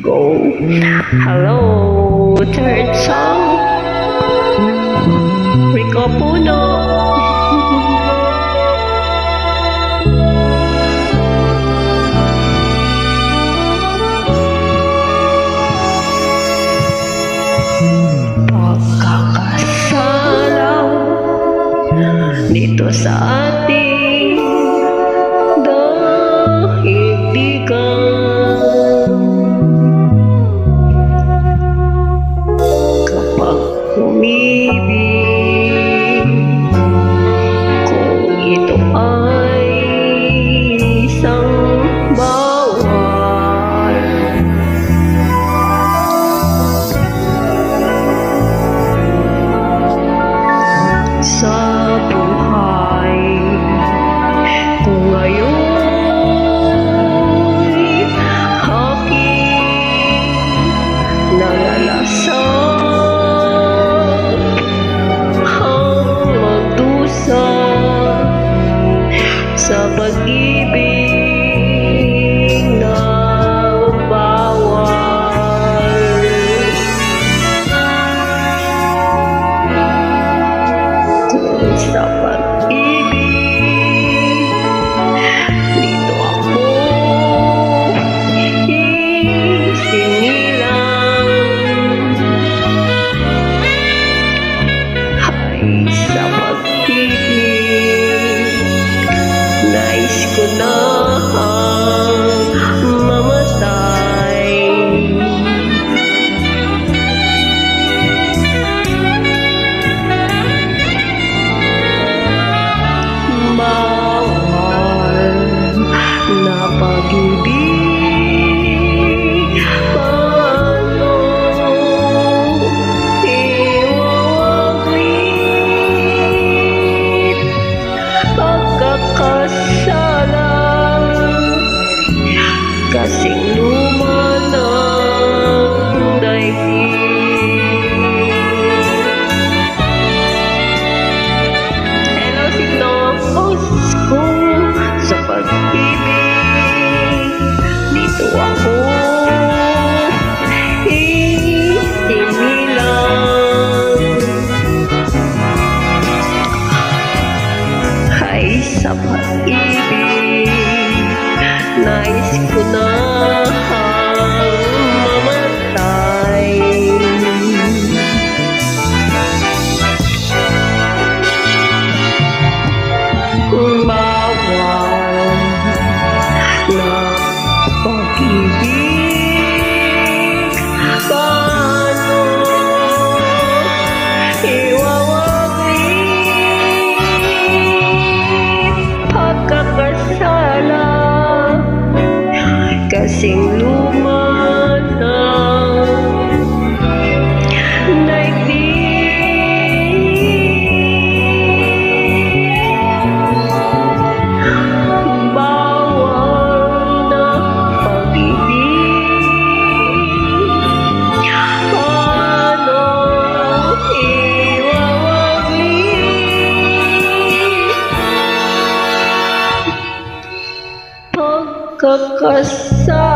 Go. Hello, third song. Rico Puno. Pagkakasalang dito sa ating daigdigan, kapag umibig, kung ito ay isang bawal, sa buhay kung ngayon aking nalalasap ang magdusa sa pag-ibig na bawal. Kung sa pag-ibig dito ako isinilang, ay sa pag-ibig nais ko na mamatay. Bawal na pag-ibig, paano iwawaglit? Pagkakasalang kasing luma ng daigdig. Hello, sinopos ko sa pag-ibig, dito ako isinilang, ay sa pag-ibig nais ko na mamatay. Bawal na pag-ibig, paano iwawaglit? Pagkakasala kasing luma ng daigdig. Bawal na pag-ibig, paano iwawaglit? Pagkakasala